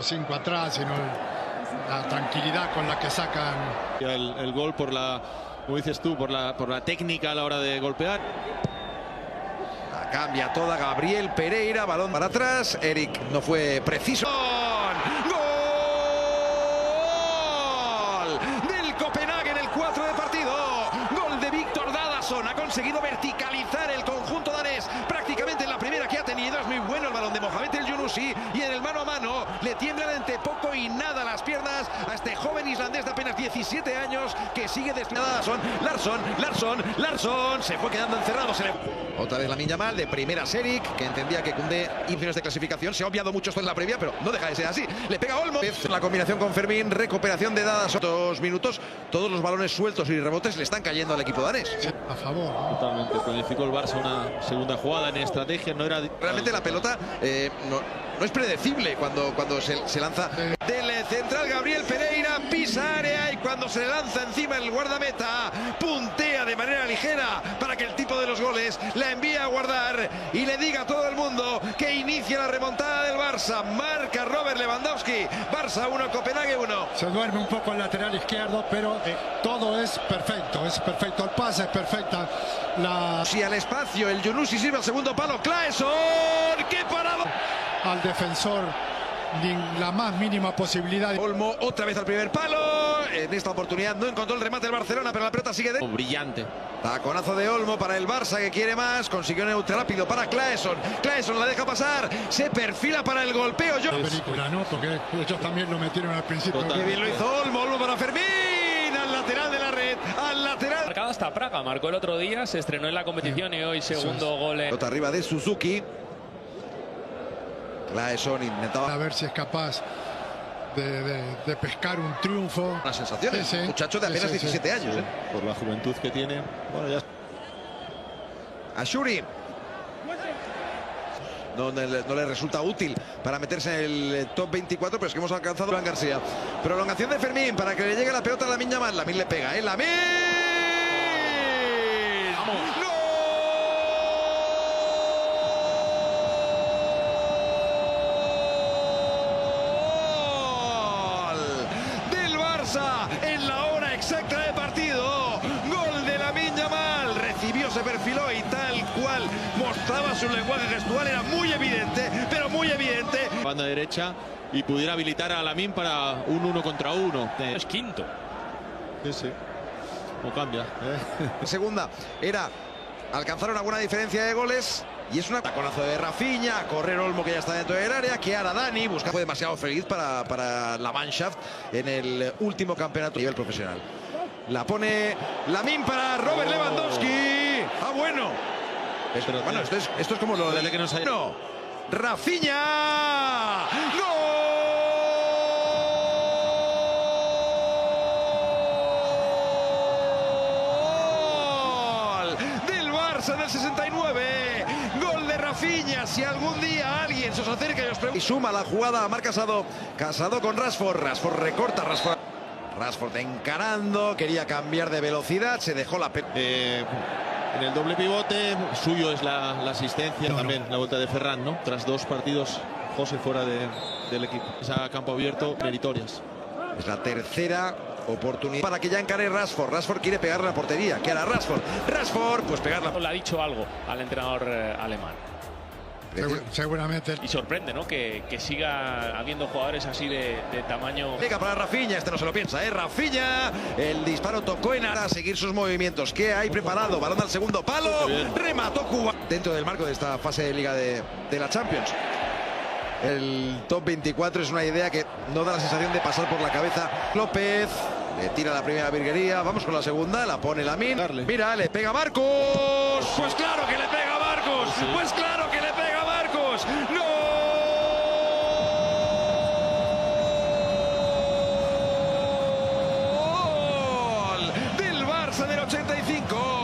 5 atrás, sino la tranquilidad con la que sacan. El gol por la, como dices tú, por la técnica a la hora de golpear. La cambia toda Gabriel Pereira, balón para atrás. Eric no fue preciso. ¡Gol! Del Copenhague en el 4 de partido. Gol de Víctor Dadason. Ha conseguido verticalizar el conjunto danés prácticamente en la primera que ha tenido. Es muy bueno el balón de Mohamed El Yunusi. Y en el mano a mano le tiemblan entre poco y nada las piernas a este joven islandés de apenas 17 años que sigue desplegado. Larsson se fue quedando encerrado. Otra vez Lamine Yamal de primera Eric, que entendía que Koundé inferiores de clasificación. Se ha obviado mucho esto en la previa, pero no deja de ser así. Le pega Olmo. La combinación con Fermín, recuperación de Dadason. 2 minutos, todos los balones sueltos y rebotes le están cayendo al equipo danés. A favor, ¿no? Totalmente. Planificó el Barça una segunda jugada en estrategia. No era... Realmente la pelota no es predecible cuando se lanza. Del central Gabriel Pereira, pisa área y cuando se lanza encima el guardameta, puntea de manera ligera para que el tipo de los goles la envíe a guardar y le diga a todo el mundo que inicia la remontada del Barça. Marca Robert Lewandowski. Barça 1, Copenhague 1. Se duerme un poco el lateral izquierdo, pero todo es perfecto, El pase es perfecta. Si al espacio, el Yunusi sirve al segundo palo. Claesson, ¡qué parado! Al defensor ni la más mínima posibilidad. Olmo otra vez al primer palo. En esta oportunidad no encontró el remate del Barcelona, pero la pelota sigue de... Brillante. Taconazo de Olmo para el Barça que quiere más. Consiguió neutral rápido para Claesson. Claesson la deja pasar. Se perfila para el golpeo. La película, ¿no? Porque ellos también lo metieron al principio. Qué bien lo hizo Olmo. Olmo para Fermín. Al lateral de la red. Al lateral. Marcado hasta Praga. Marcó el otro día. Se estrenó en la competición y hoy segundo gol. Pelota arriba de Suzuki. Claesson intentaba... A ver si es capaz de pescar un triunfo. Una sensación. Sí, sí. Muchacho de apenas 17 años. Por la juventud que tiene. Bueno, ya... Ashuri. No le resulta útil para meterse en el top 24, pero es que hemos alcanzado a Iván García. Prolongación de Fermín para que le llegue la pelota a Lamine Yamal. Lamine le pega, ¡Lamine! ¡Vamos! ¡No! En la hora exacta de partido, gol de Lamine Yamal. Recibió, se perfiló y tal cual mostraba su lenguaje gestual, era muy evidente, pero muy evidente. Banda derecha y pudiera habilitar a Lamine para un 1 contra 1. Es quinto. Sí. No cambia. Segunda era alcanzar una buena diferencia de goles. Y es un taconazo de Rafinha, a correr Olmo que ya está dentro del área, que ahora Dani fue demasiado feliz para la Mannschaft en el último campeonato a nivel profesional. La pone Lamine para Robert Lewandowski. ¡Ah, bueno! Bueno, esto es como lo de que nos haya... No. Rafinha. ¡Gol! Del Barça en el 69. Rafinha, si algún día alguien se os acerca y os pregunta. Y suma la jugada a Marc Casado. Casado con Rashford. Rashford recorta. Rashford encarando. Quería cambiar de velocidad. Se dejó la en el doble pivote suyo es la asistencia. También la vuelta de Ferran, ¿no? Tras 2 partidos, José fuera del equipo. Esa campo abierto, meritorias. Es la tercera oportunidad para que ya encare Rashford. Rashford quiere pegarle a la portería. ¿Qué hará Rashford? Rashford, pues pegarla. Le ha dicho algo al entrenador alemán. Seguramente. Y sorprende, ¿no? Que siga habiendo jugadores así de tamaño. Pega para Rafinha, este no se lo piensa, Rafinha. El disparo tocó en a seguir sus movimientos. ¿Qué hay preparado? Balón al segundo palo. Remató Cuba. Dentro del marco de esta fase de Liga de la Champions. El top 24 es una idea que no da la sensación de pasar por la cabeza. López le tira la primera virguería. Vamos con la segunda. La pone Lamine. Mira, le pega Marcos. Pues claro que le pega Marcos. Pues claro que le pega Marcos. ¡No! Del Barça del 85.